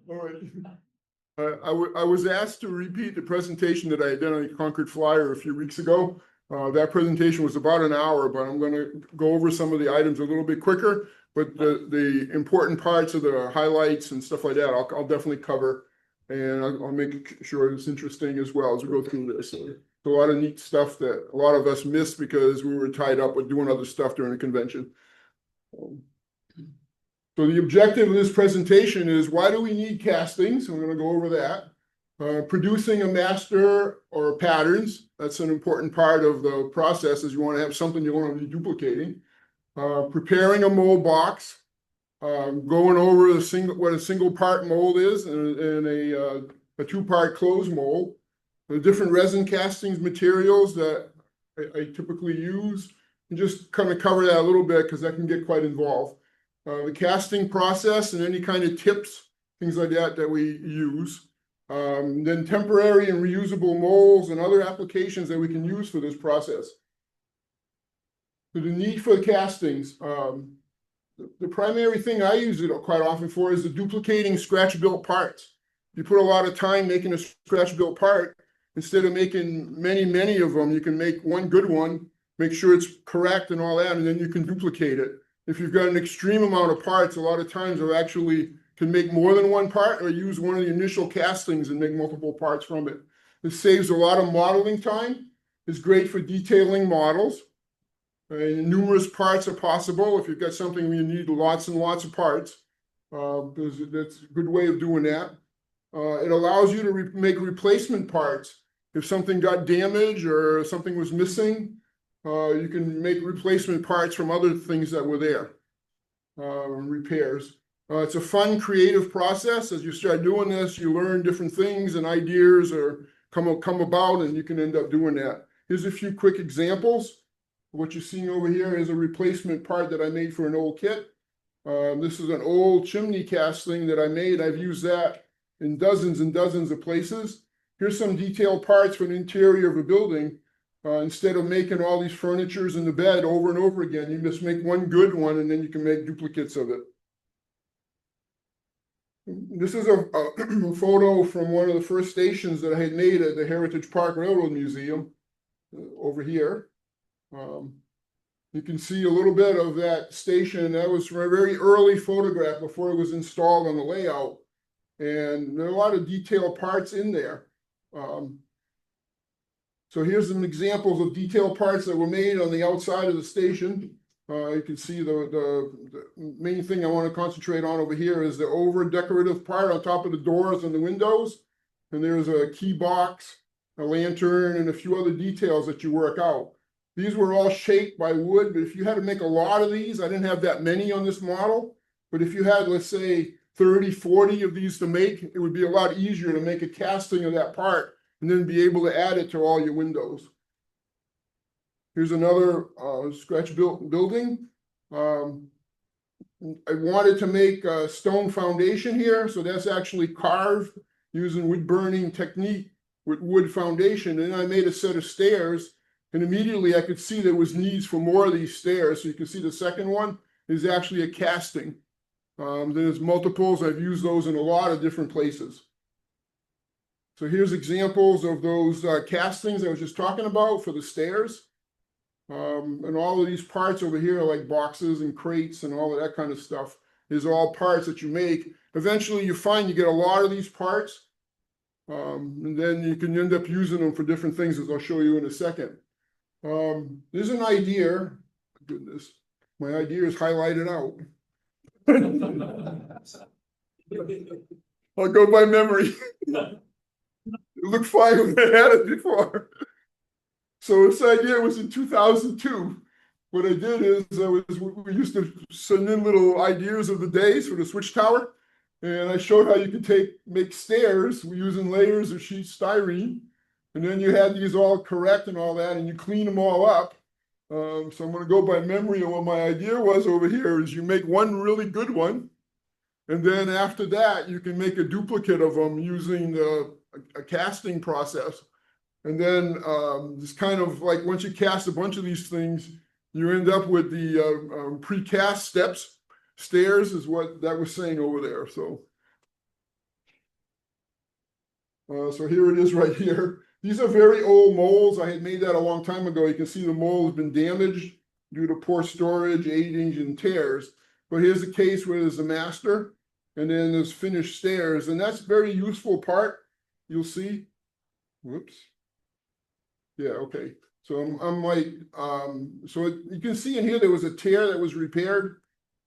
All right. I was asked to repeat the presentation that I had done on the Concord Flyer a few weeks ago. That presentation was about an hour, but I'm going to go over some of the items a little bit quicker. But the important parts of the highlights and stuff like that, I'll definitely cover. And I'll make sure it's interesting as well as we go through this. So a lot of neat stuff that a lot of us missed because we were tied up with doing other stuff during the convention. So the objective of this presentation is, why do we need castings? I'm going to go over that. Producing a master or patterns. That's an important part of the process, is you want to have something you want to be duplicating. Preparing a mold box. Going over what a single part mold is and a two-part closed mold. The different resin castings materials that I typically use. And just kind of cover that a little bit because that can get quite involved. The casting process and any kind of tips, things like that we use. Then temporary and reusable molds and other applications that we can use for this process. So the need for the castings. The primary thing I use it quite often for is the duplicating scratch-built parts. You put a lot of time making a scratch-built part. Instead of making many of them, you can make one good one, make sure it's correct and all that, and then you can duplicate it. If you've got an extreme amount of parts, a lot of times you actually can make more than one part or use one of the initial castings and make multiple parts from it. This saves a lot of modeling time. It's great for detailing models. Numerous parts are possible. If you've got something where you need lots and lots of parts, that's a good way of doing that. It allows you to make replacement parts. If something got damaged or something was missing, you can make replacement parts from other things that were there, repairs. It's a fun, creative process. As you start doing this, you learn different things and ideas or come about, and you can end up doing that. Here's a few quick examples. What you're seeing over here is a replacement part that I made for an old kit. This is an old chimney casting that I made. I've used that in dozens and dozens of places. Here's some detailed parts for the interior of a building. Instead of making all these furnitures in the bed over and over again, you just make one good one and then you can make duplicates of it. This is a photo from one of the first stations that I had made at the Heritage Park Railroad Museum over here. You can see a little bit of that station. That was from a very early photograph before it was installed on the layout. And there are a lot of detailed parts in there. So here's some examples of detailed parts that were made on the outside of the station. You can see the main thing I want to concentrate on over here is the over decorative part on top of the doors and the windows. And there's a key box, a lantern, and a few other details that you work out. These were all shaped by wood, but if you had to make a lot of these, I didn't have that many on this model. But if you had, let's say, 30, 40 of these to make, it would be a lot easier to make a casting of that part and then be able to add it to all your windows. Here's another scratch-built building. I wanted to make a stone foundation here, so that's actually carved using wood burning technique with wood foundation. And then I made a set of stairs, and immediately I could see there was needs for more of these stairs. So you can see the second one is actually a casting. There's multiples. I've used those in a lot of different places. So here's examples of those castings I was just talking about for the stairs. And all of these parts over here, like boxes and crates and all of that kind of stuff, is all parts that you make. Eventually you find you get a lot of these parts, and then you can end up using them for different things, as I'll show you in a second. There's an idea. Goodness, my idea is highlighted out. I'll go by memory. It looked fine when I had it before. So this idea was in 2002. What I did is we used to send in little ideas of the days for the switch tower. And I showed how you could make stairs using layers of sheet styrene. And then you had these all correct and all that, and you clean them all up. So I'm going to go by memory. And what my idea was over here is you make one really good one. And then after that, you can make a duplicate of them using a casting process. And then just kind of like once you cast a bunch of these things, you end up with the precast steps. Stairs is what that was saying over there. So So here it is right here. These are very old molds. I had made that a long time ago. You can see the mold has been damaged due to poor storage, aging, and tears. But here's the case where there's a master, and then there's finished stairs, and that's a very useful part. You'll see. Whoops. Yeah, okay. So I'm like, so you can see in here there was a tear that was repaired.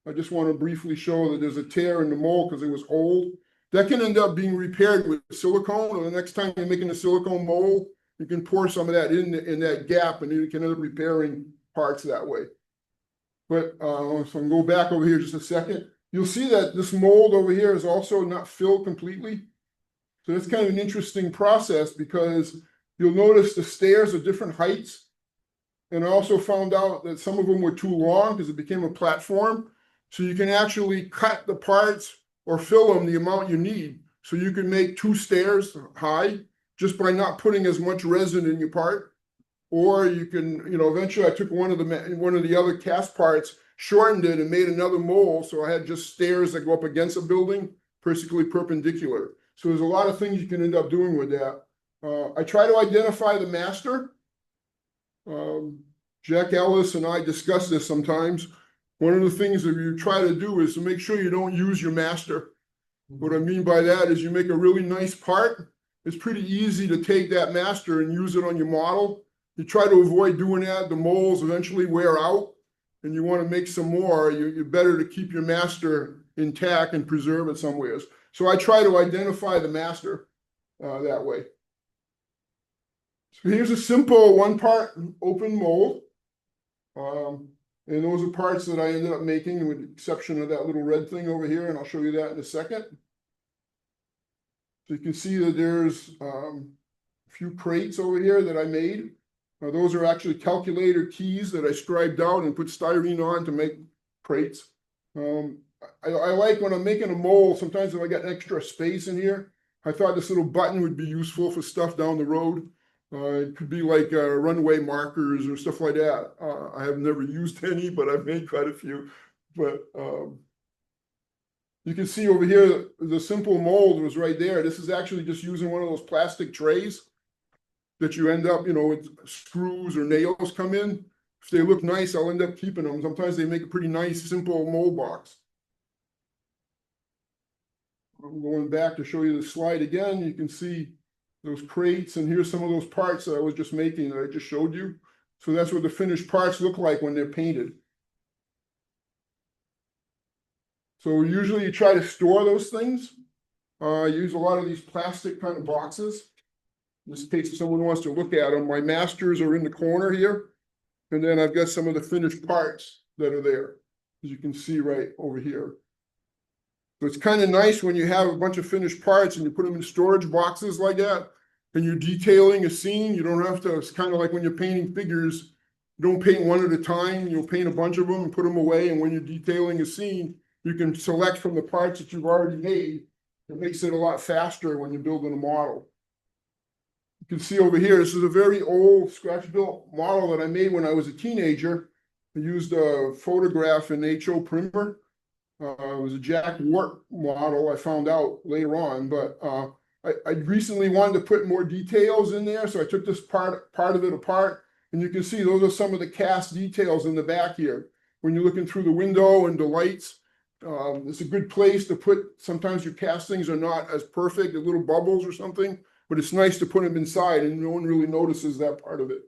I just want to briefly show that there's a tear in the mold because it was old. That can end up being repaired with silicone, or the next time you're making a silicone mold, you can pour some of that in that gap, and you can end up repairing parts that way. But so I'm gonna go back over here just a second. You'll see that this mold over here is also not filled completely. So it's kind of an interesting process because you'll notice the stairs are different heights. And I also found out that some of them were too long because it became a platform. So you can actually cut the parts or fill them the amount you need. So you can make 2 stairs high just by not putting as much resin in your part. Or you can, eventually I took one of the other cast parts, shortened it, and made another mold. So I had just stairs that go up against a building, basically perpendicular. So there's a lot of things you can end up doing with that. I try to identify the master. Jack Ellis and I discuss this sometimes. One of the things that you try to do is to make sure you don't use your master. What I mean by that is you make a really nice part. It's pretty easy to take that master and use it on your model. You try to avoid doing that. The molds eventually wear out and you want to make some more. You're better to keep your master intact and preserve it somewhere. So I try to identify the master that way. So here's a simple 1-part open mold. And those are parts that I ended up making with the exception of that little red thing over here. And I'll show you that in a second. So you can see that there's a few crates over here that I made. Those are actually calculator keys that I scribed out and put styrene on to make crates. I like when I'm making a mold, sometimes if I got extra space in here, I thought this little button would be useful for stuff down the road. It could be like runway markers or stuff like that. I have never used any, but I've made quite a few. But you can see over here, the simple mold was right there. This is actually just using one of those plastic trays that you end up, with screws or nails come in. If they look nice, I'll end up keeping them. Sometimes they make a pretty nice, simple mold box. I'm going back to show you the slide again. You can see those crates, and here's some of those parts that I was just making that I just showed you. So that's what the finished parts look like when they're painted. So usually you try to store those things. I use a lot of these plastic kind of boxes. In this case, if someone wants to look at them, my masters are in the corner here. And then I've got some of the finished parts that are there, as you can see right over here. So it's kind of nice when you have a bunch of finished parts and you put them in storage boxes like that, and you're detailing a scene. You don't have to, it's kind of like when you're painting figures, you don't paint one at a time, you'll paint a bunch of them and put them away. And when you're detailing a scene, you can select from the parts that you've already made. It makes it a lot faster when you're building a model. You can see over here, this is a very old scratch-built model that I made when I was a teenager. I used a photograph in HO Primer. It was a Jack Wart model, I found out later on, but I recently wanted to put more details in there, so I took this part of it apart, and you can see those are some of the cast details in the back here. When you're looking through the window and the lights, it's a good place to put, sometimes your castings are not as perfect, the little bubbles or something, but it's nice to put them inside and no one really notices that part of it.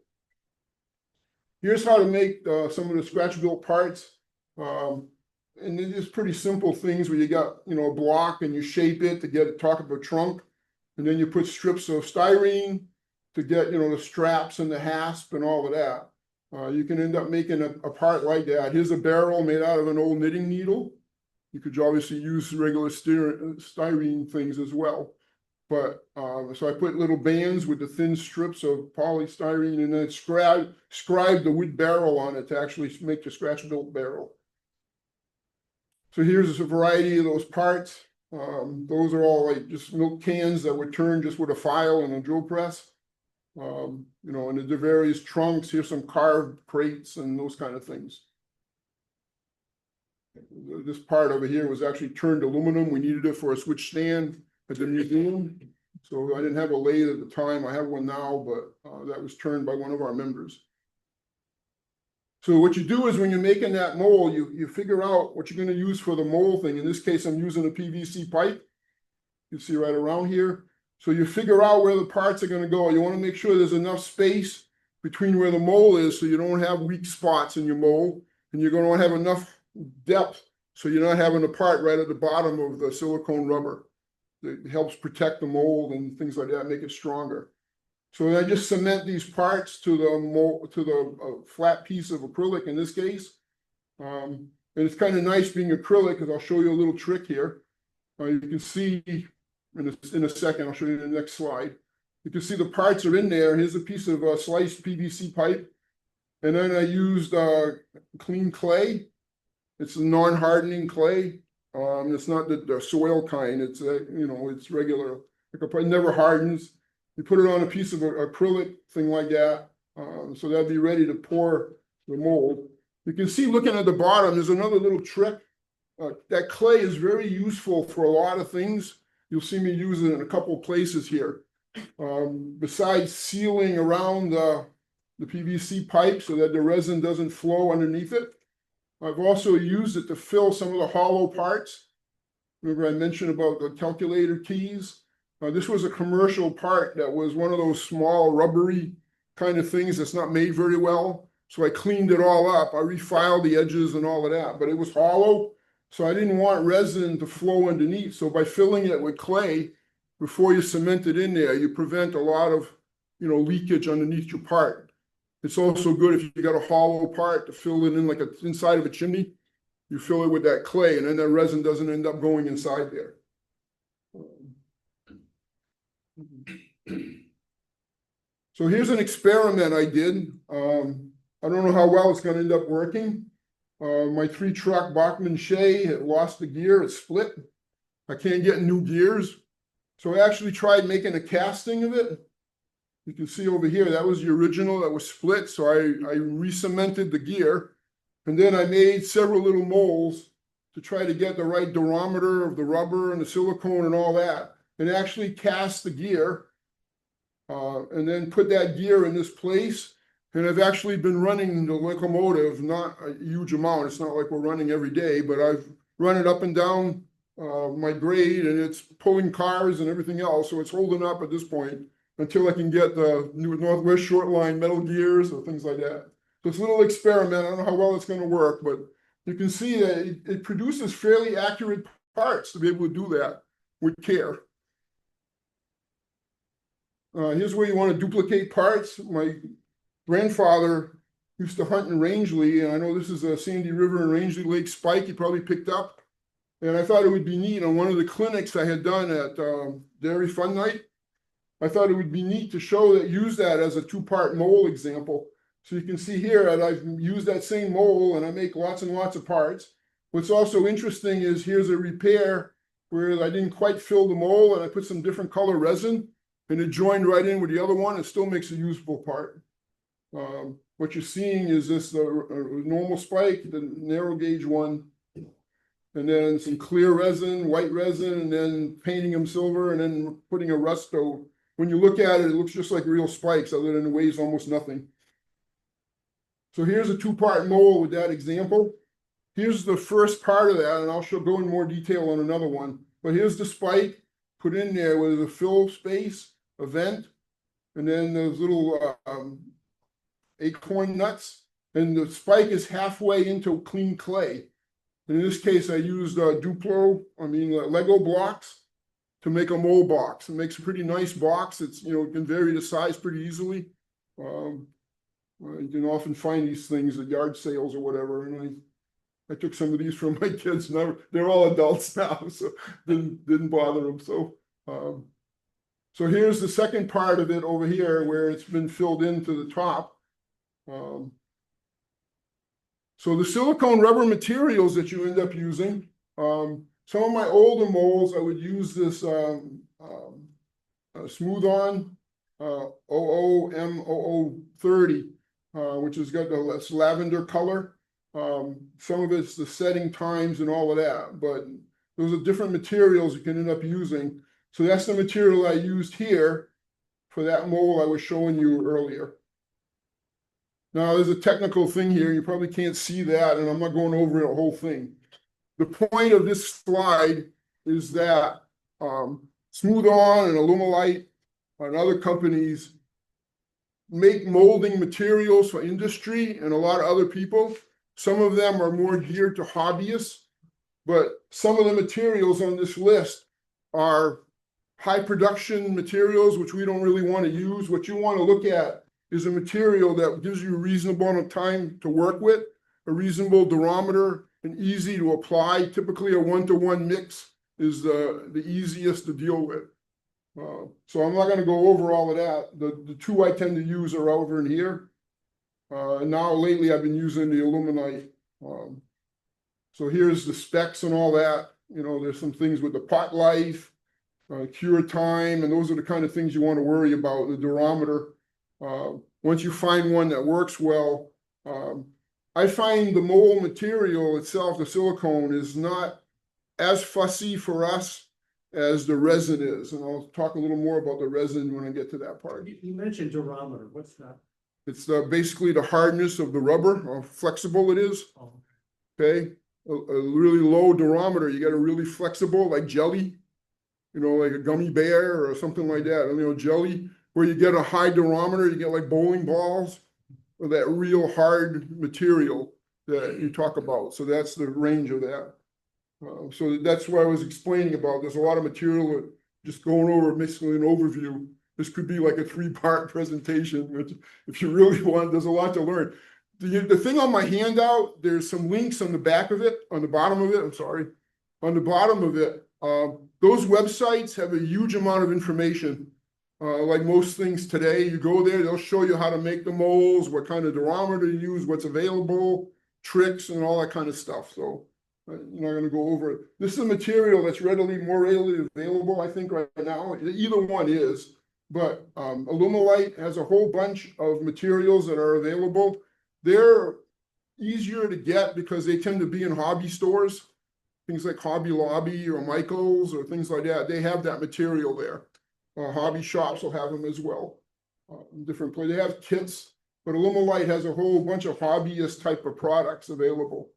Here's how to make some of the scratch-built parts. And it is pretty simple things where you got, a block and you shape it to get it top of a trunk. And then you put strips of styrene to get, the straps and the hasp and all of that. You can end up making a part like that. Here's a barrel made out of an old knitting needle. You could obviously use regular styrene things as well. But so I put little bands with the thin strips of polystyrene and then scribed the wood barrel on it to actually make the scratch-built barrel. So here's a variety of those parts. Those are all like just milk cans that were turned just with a file and a drill press. And the various trunks. Here's some carved crates and those kind of things. This part over here was actually turned aluminum. We needed it for a switch stand at the museum. So I didn't have a lathe at the time. I have one now, but that was turned by one of our members. So what you do is when you're making that mold, you figure out what you're going to use for the mold thing. In this case, I'm using a PVC pipe. You see right around here. So you figure out where the parts are going to go. You want to make sure there's enough space between where the mold is so you don't have weak spots in your mold. And you're going to have enough depth so you're not having a part right at the bottom of the silicone rubber. It helps protect the mold and things like that, make it stronger. So I just cement these parts to the mold, to the flat piece of acrylic in this case. And it's kind of nice being acrylic because I'll show you a little trick here. You can see in a second, I'll show you in the next slide. You can see the parts are in there. Here's a piece of sliced PVC pipe. And then I used clean clay. It's a non-hardening clay. It's not the soil kind. It's it's regular. It never hardens. You put it on a piece of acrylic thing like that. So that'd be ready to pour the mold. You can see looking at the bottom, there's another little trick. That clay is very useful for a lot of things. You'll see me use it in a couple of places here. Besides sealing around the PVC pipe so that the resin doesn't flow underneath it, I've also used it to fill some of the hollow parts. Remember I mentioned about the calculator keys? This was a commercial part that was one of those small rubbery kind of things that's not made very well. So I cleaned it all up. I refiled the edges and all of that, but it was hollow. So I didn't want resin to flow underneath. So by filling it with clay before you cement it in there, you prevent a lot of leakage underneath your part. It's also good if you got a hollow part to fill it in like inside of a chimney. You fill it with that clay and then that resin doesn't end up going inside there. So here's an experiment I did. I don't know how well it's going to end up working. My 3-truck Bachmann Shea had lost the gear, it split. I can't get new gears. So I actually tried making a casting of it. You can see over here, that was the original that was split. So I re-cemented the gear. And then I made several little molds to try to get the right durometer of the rubber and the silicone and all that. And actually cast the gear. And then put that gear in this place. And I've actually been running the locomotive, not a huge amount. It's not like we're running every day, but I've run it up and down my grade and it's pulling cars and everything else. So it's holding up at this point until I can get the new Northwest Short Line metal gears or things like that. So it's a little experiment. I don't know how well it's going to work, but you can see that it produces fairly accurate parts to be able to do that with care. Here's where you want to duplicate parts. My grandfather used to hunt in Rangeley, and I know this is a Sandy River and Rangeley Lake spike he probably picked up. And I thought it would be neat on one of the clinics I had done at Dairy Fun Night. I thought it would be neat to use that as a 2-part mold example. So you can see here that I've used that same mold and I make lots and lots of parts. What's also interesting is here's a repair where I didn't quite fill the mold and I put some different color resin and it joined right in with the other one. It still makes a usable part. What you're seeing is this the normal spike, the narrow gauge one, and then some clear resin, white resin, and then painting them silver, and then putting a rusto. When you look at it, it looks just like real spikes, other than it weighs almost nothing. So here's a 2-part mold with that example. Here's the first part of that, and I'll go in more detail on another one. But here's the spike put in there with a fill space, a vent, and then those little acorn nuts, and the spike is halfway into clean clay. In this case, I used Lego blocks to make a mold box. It makes a pretty nice box. It's it can vary the size pretty easily. You can often find these things at yard sales or whatever. And I took some of these from my kids. Now they're all adults now, so didn't bother them. So here's the second part of it over here where it's been filled into the top. So the silicone rubber materials that you end up using, some of my older molds, I would use this Smooth On 00M0030, which has got this lavender color. Some of it's the setting times and all of that, but those are different materials you can end up using. So that's the material I used here for that mold I was showing you earlier. Now, there's a technical thing here. You probably can't see that, and I'm not going over the whole thing. The point of this slide is that Smooth On and Alumilite and other companies make molding materials for industry and a lot of other people. Some of them are more geared to hobbyists, but some of the materials on this list are high production materials, which we don't really want to use. What you want to look at is a material that gives you a reasonable amount of time to work with, a reasonable durometer, and easy to apply. Typically, a 1-to-1 mix is the easiest to deal with. So I'm not going to go over all of that. The two I tend to use are over in here. Now lately I've been using the aluminite. So here's the specs and all that. You know, there's some things with the pot life, cure time, and those are the kind of things you want to worry about, the durometer. Once you find one that works well, I find the mold material itself, the silicone, is not as fussy for us as the resin is. And I'll talk a little more about the resin when I get to that part. You mentioned durometer. What's that? It's basically the hardness of the rubber, how flexible it is. Oh, Okay. A really low durometer, you get a really flexible, like jelly, you know, like a gummy bear or something like that. You know, jelly, where you get a high durometer, you get like bowling balls, or that real hard material that you talk about. So that's the range of that. So that's what I was explaining about. There's a lot of material that just going over basically an overview. This could be like a 3-part presentation, which if you really want, there's a lot to learn. The thing on my handout, there's some links on the back of it, on the bottom of it, I'm sorry. On the bottom of it, those websites have a huge amount of information. Like most things today, you go there, they'll show you how to make the molds, what kind of durometer to use, what's available, tricks and all that kind of stuff. So I'm not going to go over it. This is a material that's more readily available, I think, right now. Either one is, but Alumilite has a whole bunch of materials that are available. They're easier to get because they tend to be in hobby stores, things like Hobby Lobby or Michael's or things like that. They have that material there. Hobby shops will have them as well. Different places. They have kits, but Alumilite has a whole bunch of hobbyist type of products available.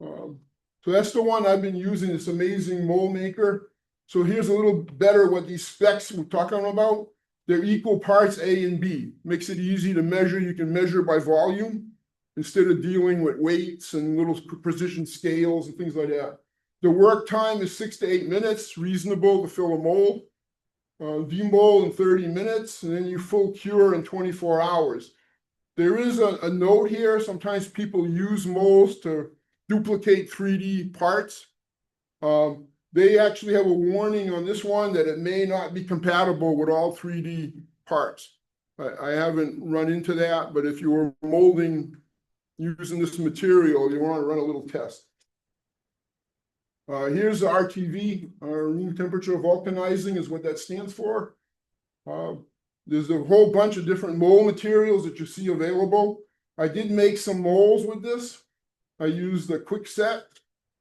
So that's the one I've been using, this amazing mold maker. So here's a little better what these specs we're talking about. They're equal parts A and B. Makes it easy to measure. You can measure by volume instead of dealing with weights and little precision scales and things like that. The work time is 6 to 8 minutes, reasonable to fill a mold. Demold in 30 minutes, and then you full cure in 24 hours. There is a note here. Sometimes people use molds to duplicate 3D parts. They actually have a warning on this one that it may not be compatible with all 3D parts. I haven't run into that, but if you were molding using this material, you want to run a little test. Here's the RTV, room temperature vulcanizing is what that stands for. There's a whole bunch of different mold materials that you see available. I did make some molds with this. I used the quick set.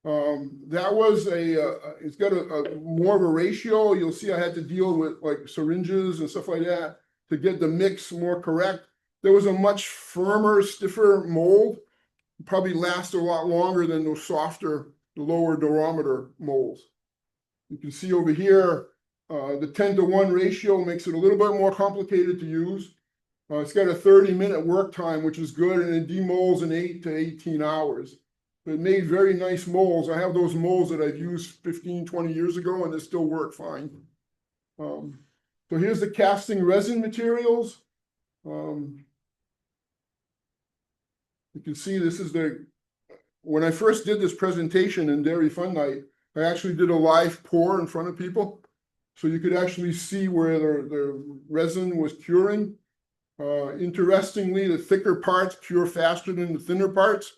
That was it's got a more of a ratio. You'll see I had to deal with like syringes and stuff like that to get the mix more correct. There was a much firmer, stiffer mold. Probably last a lot longer than those softer, the lower durometer molds. You can see over here, the 10-to-1 ratio makes it a little bit more complicated to use. It's got a 30-minute work time, which is good, and it demolds in 8 to 18 hours. It made very nice molds. I have those molds that I've used 15, 20 years ago, and they still work fine. So here's the casting resin materials. You can see this is when I first did this presentation in Dairy Fun Night, I actually did a live pour in front of people. So you could actually see where the resin was curing. Interestingly, the thicker parts cure faster than the thinner parts.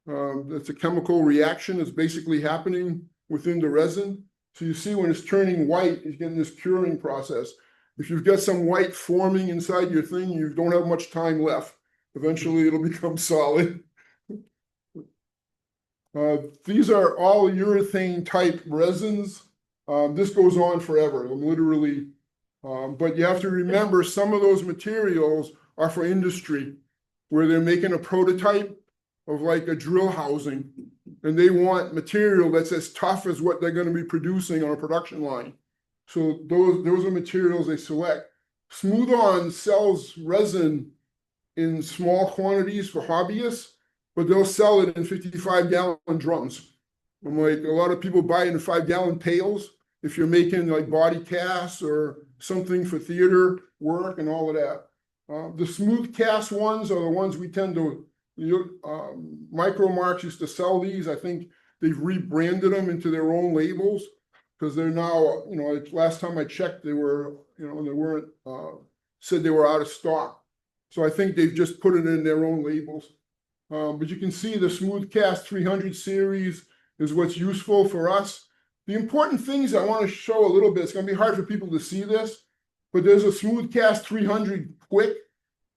That's a chemical reaction that's basically happening within the resin. So you see when it's turning white, it's getting this curing process. If you've got some white forming inside your thing, you don't have much time left. Eventually it'll become solid. These are all urethane type resins. This goes on forever, literally. But you have to remember some of those materials are for industry, where they're making a prototype of like a drill housing, and they want material that's as tough as what they're going to be producing on a production line. So those are materials they select. Smooth On sells resin in small quantities for hobbyists, but they'll sell it in 55-gallon drums. I'm like, a lot of people buy it in 5-gallon pails if you're making like body casts or something for theater work and all of that. The smooth cast ones are the ones we tend to, Micro Marks used to sell these. I think they've rebranded them into their own labels because they're now, like last time I checked, they were, they weren't, said they were out of stock. So I think they've just put it in their own labels. But you can see the Smooth Cast 300 series is what's useful for us. The important things I want to show a little bit, it's going to be hard for people to see this, but there's a Smooth Cast 300 Quick.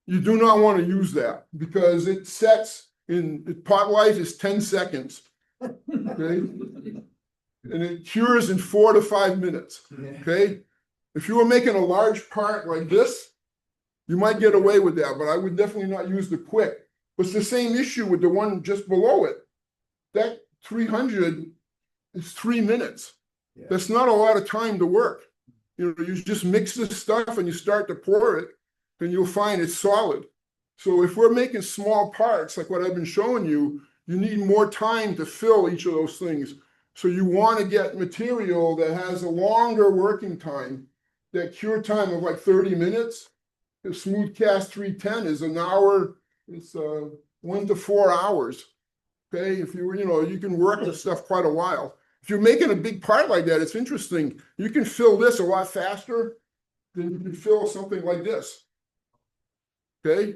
You do not want to use that because it sets in, pot life is 10 seconds. Okay. And it cures in 4 to 5 minutes. Okay. If you were making a large part like this, you might get away with that, but I would definitely not use the Quick. But it's the same issue with the one just below it. That 300 is 3 minutes. Yeah. That's not a lot of time to work. You just mix this stuff and you start to pour it, and you'll find it's solid. So if we're making small parts, like what I've been showing you, you need more time to fill each of those things. So you want to get material that has a longer working time. That cure time of like 30 minutes. The Smooth Cast 310 is an hour. It's 1 to 4 hours. Okay, if you can work this stuff quite a while. If you're making a big part like that, it's interesting. You can fill this a lot faster than you can fill something like this. Okay,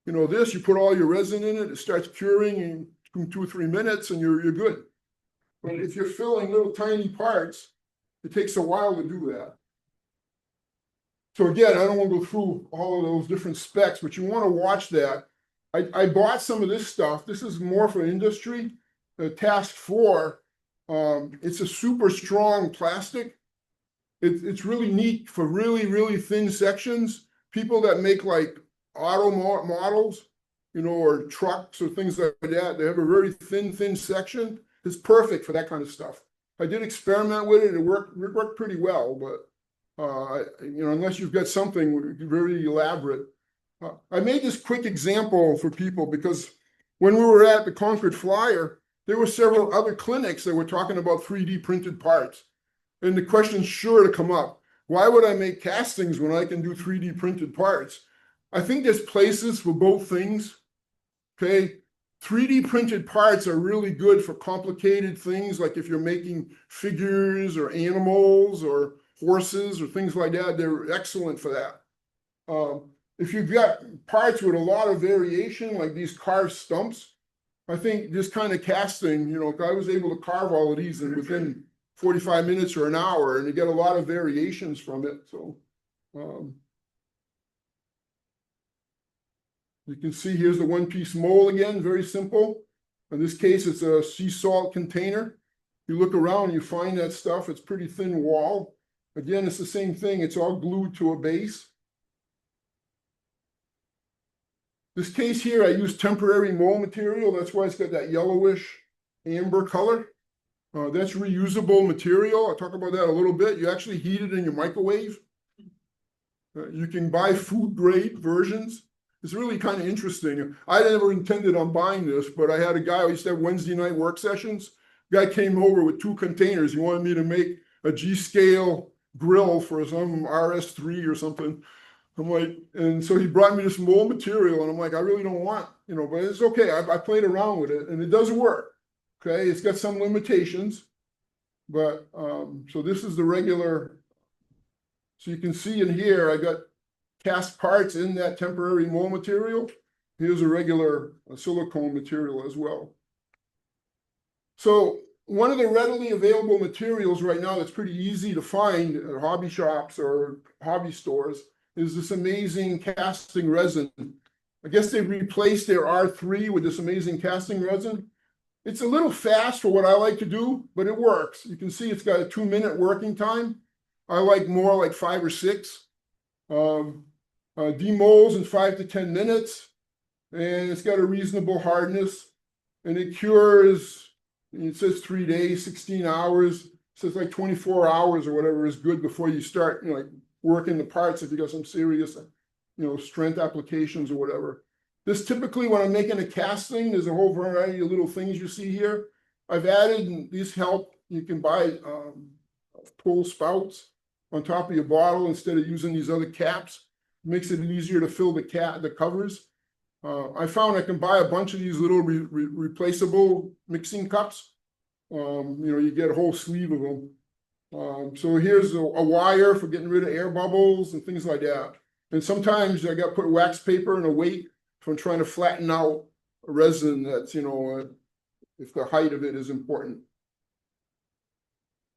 this, you put all your resin in it, it starts curing in 2 or 3 minutes, and you're good. But if you're filling little tiny parts, it takes a while to do that. So again, I don't want to go through all of those different specs, but you want to watch that. I bought some of this stuff. This is more for industry. Task 4, it's a super strong plastic. It's really neat for really, really thin sections. People that make like auto models, or trucks or things like that, they have a very thin section. It's perfect for that kind of stuff. I did experiment with it. It worked pretty well, but unless you've got something very elaborate. I made this quick example for people because when we were at the Concord Flyer, there were several other clinics that were talking about 3D printed parts. And the question's sure to come up. Why would I make castings when I can do 3D printed parts? I think there's places for both things. Okay. 3D printed parts are really good for complicated things, like if you're making figures or animals or horses or things like that, they're excellent for that. If you've got parts with a lot of variation, like these carved stumps, I think this kind of casting, I was able to carve all of these within 45 minutes or an hour, and you get a lot of variations from it. So you can see here's the one-piece mold again, very simple. In this case, it's a sea salt container. You look around, you find that stuff. It's pretty thin wall. Again, it's the same thing. It's all glued to a base. This case here, I use temporary mold material. That's why it's got that yellowish amber color. That's reusable material. I'll talk about that a little bit. You actually heat it in your microwave. You can buy food grade versions. It's really kind of interesting. I never intended on buying this, but I had a guy who used to have Wednesday night work sessions. Guy came over with 2 containers. He wanted me to make a G-scale grill for some RS3 or something. I'm like, and so he brought me this mold material, and I'm like, I really don't want, but it's okay. I played around with it, and it does work. Okay, it's got some limitations, but so this is the regular. So you can see in here, I got cast parts in that temporary mold material. Here's a regular silicone material as well. So one of the readily available materials right now that's pretty easy to find at hobby shops or hobby stores is this amazing casting resin. I guess they replaced their R3 with this amazing casting resin. It's a little fast for what I like to do, but it works. You can see it's got a 2-minute working time. I like more like 5 or 6. Demolds in 5 to 10 minutes, and it's got a reasonable hardness, and it cures. It says 3 days, 16 hours. It says like 24 hours or whatever is good before you start, like working the parts if you got some serious, strength applications or whatever. This typically, when I'm making a casting, there's a whole variety of little things you see here. I've added, and these help. You can buy pull spouts on top of your bottle instead of using these other caps. It makes it easier to fill the covers. I found I can buy a bunch of these little replaceable mixing cups. You get a whole sleeve of them. So here's a wire for getting rid of air bubbles and things like that. And sometimes I got to put wax paper and a weight if I'm trying to flatten out a resin that's, if the height of it is important.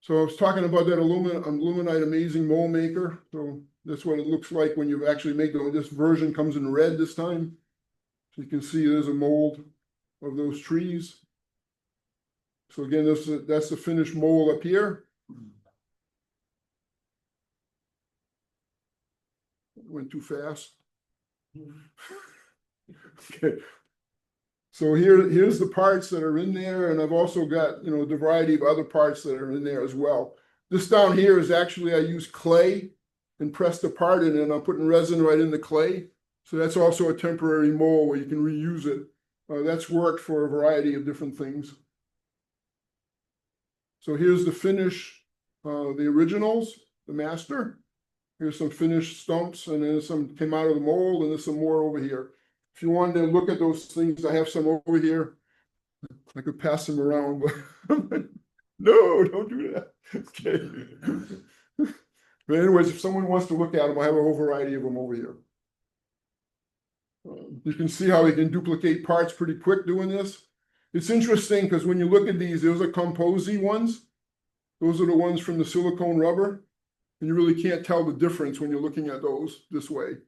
So I was talking about that aluminite amazing mold maker. So that's what it looks like when you actually make this version comes in red this time. So you can see there's a mold of those trees. So again, that's the finished mold up here. Went too fast. Okay. So here's the parts that are in there, and I've also got the variety of other parts that are in there as well. This down here is actually I use clay and pressed the part in it, and I'm putting resin right in the clay. So that's also a temporary mold where you can reuse it. That's worked for a variety of different things. So here's the finish, the originals, the master. Here's some finished stumps, and then some came out of the mold, and there's some more over here. If you wanted to look at those things, I have some over here. I could pass them around, but no, don't do that. Okay. But anyways, if someone wants to look at them, I have a whole variety of them over here. You can see how we can duplicate parts pretty quick doing this. It's interesting because when you look at these, those are composite ones. Those are the ones from the silicone rubber. And you really can't tell the difference when you're looking at those this way.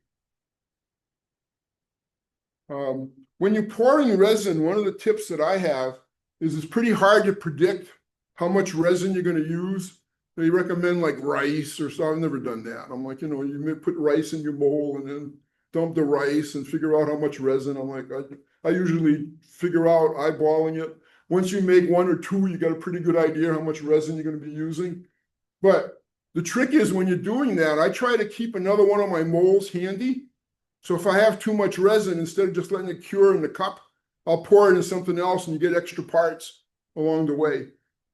When you're pouring resin, one of the tips that I have is it's pretty hard to predict how much resin you're going to use. They recommend like rice or so. I've never done that. I'm like, you may put rice in your bowl and then dump the rice and figure out how much resin. I'm like, I usually figure out eyeballing it. Once you make 1 or 2, you got a pretty good idea how much resin you're going to be using. But the trick is when you're doing that, I try to keep another one of my molds handy. So if I have too much resin, instead of just letting it cure in the cup, I'll pour it in something else and you get extra parts along the way.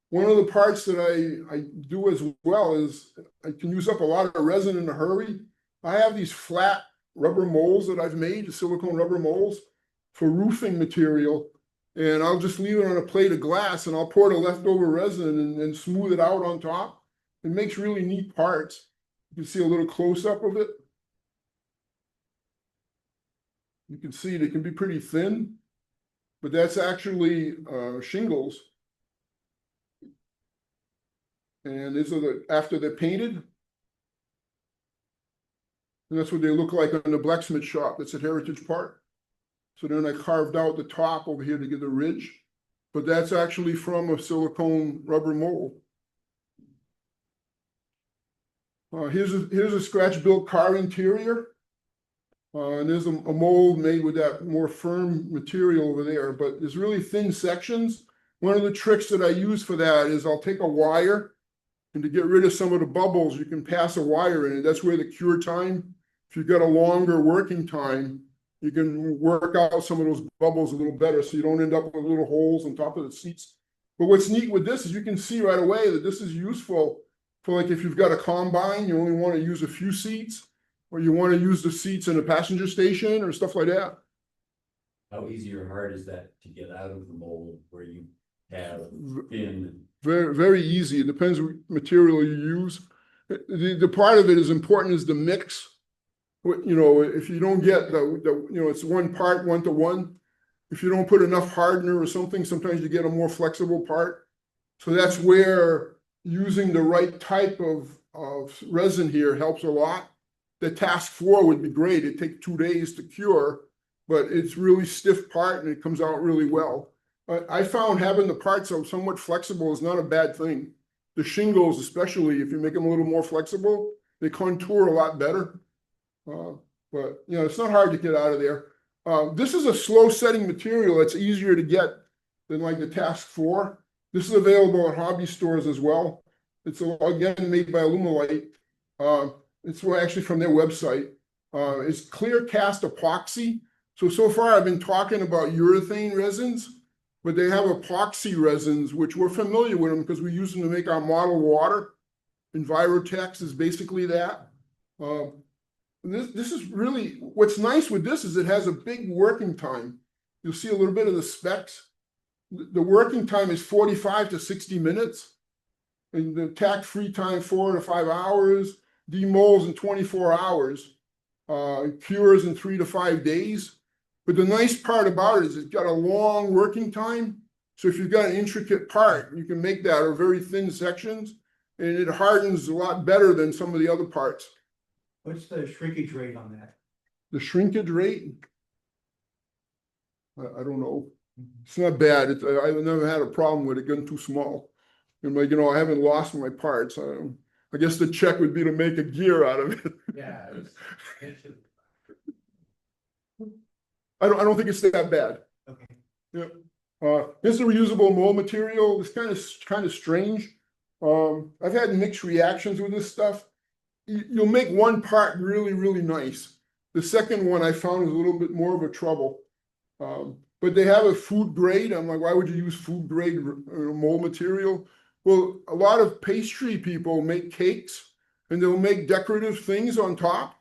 One of the parts that I do as well is I can use up a lot of resin in a hurry. I have these flat rubber molds that I've made, silicone rubber molds for roofing material. And I'll just leave it on a plate of glass and I'll pour the leftover resin and smooth it out on top. It makes really neat parts. You can see a little close-up of it. You can see they can be pretty thin, but that's actually shingles. And these are after they're painted. And that's what they look like on the blacksmith shop. That's at Heritage Park. So then I carved out the top over here to get the ridge. But that's actually from a silicone rubber mold. Here's a scratch-built car interior. And there's a mold made with that more firm material over there, but there's really thin sections. One of the tricks that I use for that is I'll take a wire, and to get rid of some of the bubbles, you can pass a wire in it. That's where the cure time, if you've got a longer working time, you can work out some of those bubbles a little better so you don't end up with little holes on top of the seats. But what's neat with this is you can see right away that this is useful for like if you've got a combine, you only want to use a few seats, or you want to use the seats in a passenger station or stuff like that. How easy or hard is that to get out of the mold where you have thin? Very, very easy. It depends what material you use. The part of it is important is the mix. If you don't get it's one part, 1-to-1. If you don't put enough hardener or something, sometimes you get a more flexible part. So that's where using the right type of resin here helps a lot. The task 4 would be great. It'd take 2 days to cure, but it's really stiff part and it comes out really well. I found having the parts so somewhat flexible is not a bad thing. The shingles, especially if you make them a little more flexible, they contour a lot better. But you know, it's not hard to get out of there. This is a slow setting material that's easier to get than like the Task 4. This is available at hobby stores as well. It's again made by Alumilite. It's actually from their website. It's clear cast epoxy. So far I've been talking about urethane resins, but they have epoxy resins, which we're familiar with them because we use them to make our model water. Envirotex is basically that. This is really, what's nice with this is it has a big working time. You'll see a little bit of the specs. The working time is 45 to 60 minutes. And the tack-free time, 4 to 5 hours, demolds in 24 hours, cures in 3 to 5 days. But the nice part about it is it's got a long working time. So if you've got an intricate part, you can make that or very thin sections, and it hardens a lot better than some of the other parts. What's the shrinkage rate on that? The shrinkage rate, I don't know. It's not bad. I've never had a problem with it getting too small. And like, you know, I haven't lost my parts. I guess the check would be to make a gear out of it. Yeah. I don't think it's that bad. Okay. Yep. This is a reusable mold material. It's kind of strange. I've had mixed reactions with this stuff. You'll make one part really, really nice. The second one I found is a little bit more of a trouble. But they have a food grade. I'm like, why would you use food grade mold material? Well, a lot of pastry people make cakes and they'll make decorative things on top.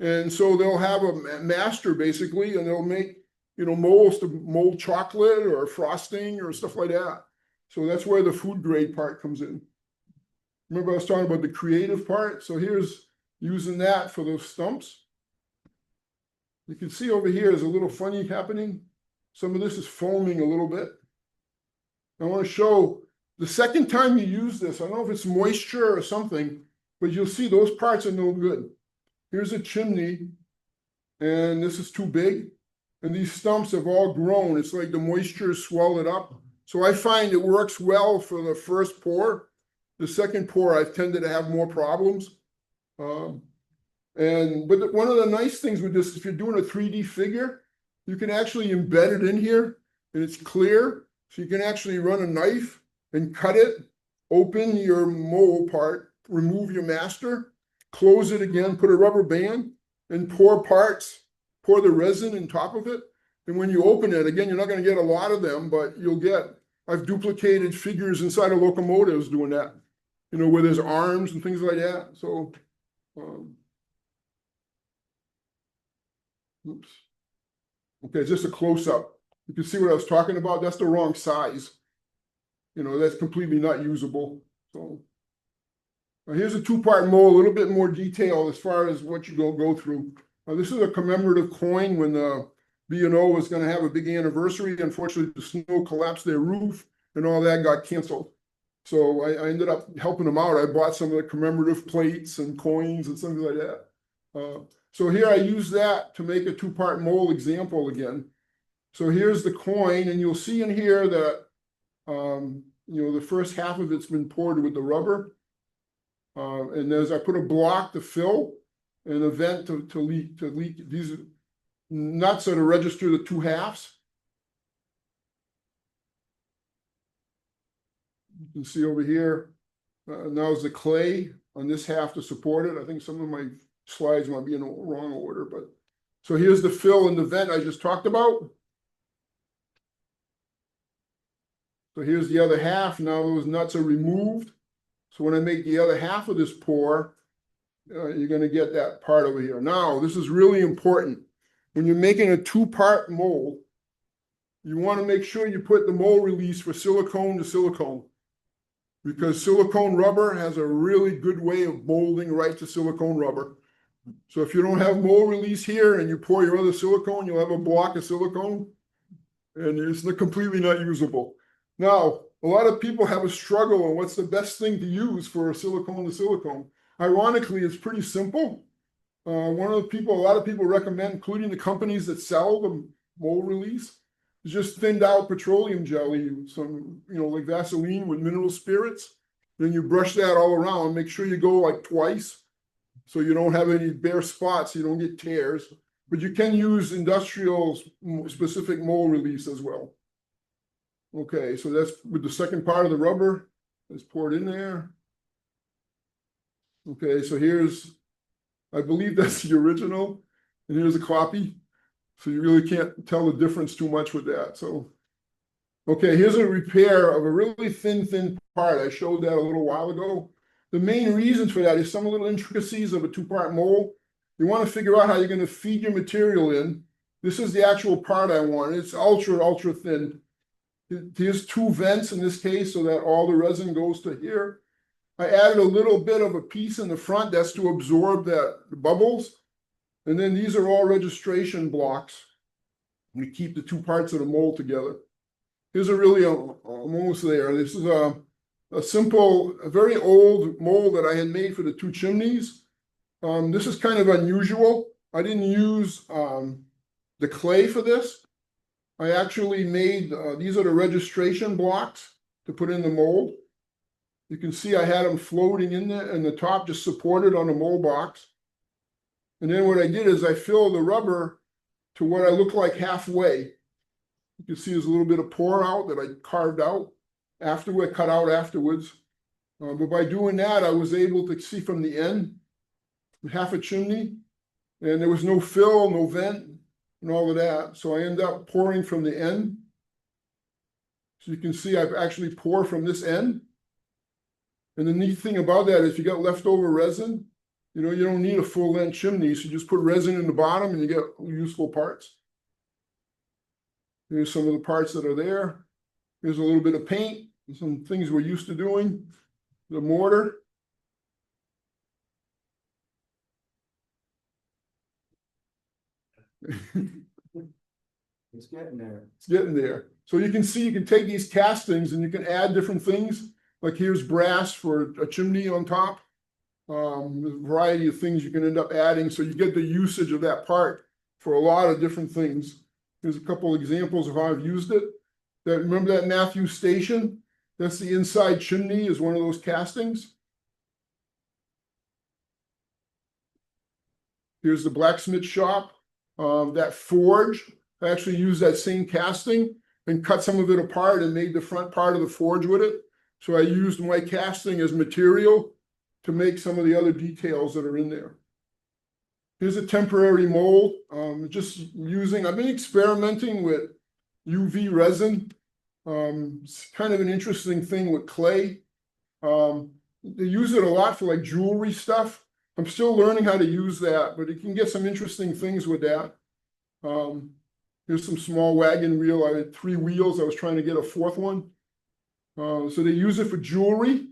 And so they'll have a master basically, and they'll make, you know, molds to mold chocolate or frosting or stuff like that. So that's where the food grade part comes in. Remember I was talking about the creative part? So here's using that for those stumps. You can see over here is a little funny happening. Some of this is foaming a little bit. I want to show the second time you use this, I don't know if it's moisture or something, but you'll see those parts are no good. Here's a chimney, and this is too big. And these stumps have all grown. It's like the moisture swelled it up. So I find it works well for the first pour. The second pour, I've tended to have more problems. But one of the nice things with this, if you're doing a 3D figure, you can actually embed it in here, and it's clear. So you can actually run a knife and cut it, open your mold part, remove your master, close it again, put a rubber band, and pour the resin on top of it. And when you open it, again, you're not going to get a lot of them, but I've duplicated figures inside of locomotives doing that, you know, where there's arms and things like that. So, oops. Okay, just a close-up. You can see what I was talking about. That's the wrong size. You know, that's completely not usable. So here's a two-part mold, a little bit more detail as far as what you go through. This is a commemorative coin when the B&O was going to have a big anniversary. Unfortunately, the snow collapsed their roof and all that got canceled. So I ended up helping them out. I bought some of the commemorative plates and coins and something like that. So here I use that to make a two-part mold example again. So here's the coin, and you'll see in here that you know, the first half of it's been poured with the rubber. And I put a block to fill and a vent to leak these nuts to register the two halves. You can see over here, now is the clay on this half to support it. I think some of my slides might be in the wrong order, but so here's the fill and the vent I just talked about. So here's the other half. Now those nuts are removed. So when I make the other half of this pour, you're going to get that part over here. Now, this is really important. When you're making a two-part mold, you want to make sure you put the mold release for silicone to silicone, because silicone rubber has a really good way of molding right to silicone rubber. So if you don't have mold release here and you pour your other silicone, you'll have a block of silicone, and it's completely not usable. Now, a lot of people have a struggle on what's the best thing to use for a silicone to silicone. Ironically, it's pretty simple. A lot of people recommend, including the companies that sell the mold release, is just thinned out petroleum jelly, some, like Vaseline with mineral spirits. Then you brush that all around, make sure you go like twice. So you don't have any bare spots, you don't get tears, but you can use industrial specific mold release as well. Okay, so that's with the second part of the rubber, let's pour it in there. Okay, so here's, I believe that's the original, and here's a copy. So you really can't tell the difference too much with that, so. Okay, here's a repair of a really thin part. I showed that a little while ago. The main reason for that is some little intricacies of a two-part mold. You want to figure out how you're going to feed your material in. This is the actual part I want. It's ultra thin. Here's two vents in this case so that all the resin goes to here. I added a little bit of a piece in the front that's to absorb the bubbles. And then these are all registration blocks. We keep the two parts of the mold together. Here's almost there. This is a simple, a very old mold that I had made for the two chimneys. This is kind of unusual. I didn't use the clay for this. I actually made, these are the registration blocks to put in the mold. You can see I had them floating in there and the top just supported on the mold box. And then what I did is I filled the rubber to what I look like halfway. You can see there's a little bit of pour out that I carved out afterward, cut out afterwards. But by doing that, I was able to see from the end, half a chimney, and there was no fill, no vent, and all of that. So I end up pouring from the end. So you can see I've actually poured from this end. And the neat thing about that is if you got leftover resin, you don't need a full length chimney. So you just put resin in the bottom and you get useful parts. Here's some of the parts that are there. Here's a little bit of paint, some things we're used to doing. The mortar. It's getting there. It's getting there. So you can see, you can take these castings and you can add different things. Like here's brass for a chimney on top. There's a variety of things you can end up adding. So you get the usage of that part for a lot of different things. Here's a couple examples of how I've used it. Remember that Matthews station? That's the inside chimney is one of those castings. Here's the blacksmith shop. That forge, I actually used that same casting and cut some of it apart and made the front part of the forge with it. So I used my casting as material to make some of the other details that are in there. Here's a temporary mold. I've been experimenting with UV resin. It's kind of an interesting thing with clay. They use it a lot for like jewelry stuff. I'm still learning how to use that, but you can get some interesting things with that. Here's some small wagon wheel. I had 3 wheels. I was trying to get a 4th one. So they use it for jewelry.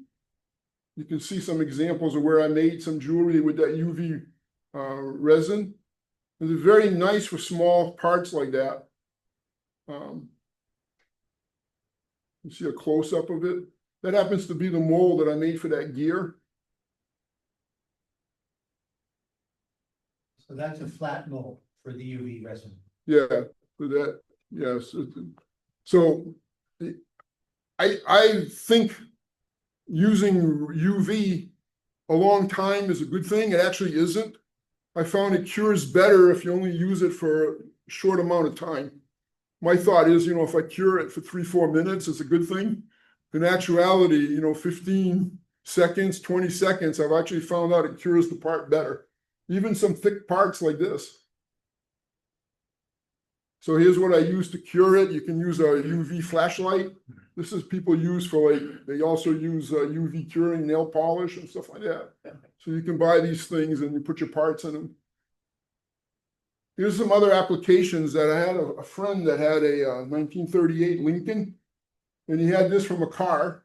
You can see some examples of where I made some jewelry with that UV resin. It's very nice for small parts like that. You see a close-up of it. That happens to be the mold that I made for that gear. So that's a flat mold for the UV resin. Yeah, for that, yes. So I think using UV a long time is a good thing. It actually isn't. I found it cures better if you only use it for a short amount of time. My thought is, if I cure it for 3-4 minutes, it's a good thing. In actuality, 15 seconds, 20 seconds, I've actually found out it cures the part better. Even some thick parts like this. So here's what I use to cure it. You can use a UV flashlight. This is people use for they also use UV curing nail polish and stuff like that. So you can buy these things and you put your parts in them. Here's some other applications that I had a friend that had a 1938 Lincoln, and he had this from a car,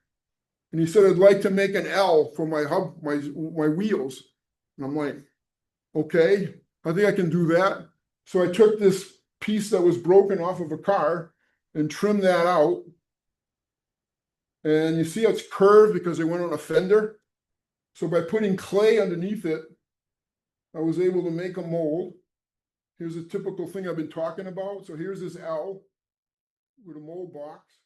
and he said, I'd like to make an L for my hub, my wheels. And I'm like, okay, I think I can do that. So I took this piece that was broken off of a car and trimmed that out. And you see it's curved because it went on a fender. So by putting clay underneath it, I was able to make a mold. Here's a typical thing I've been talking about. So here's this L. with a mold box.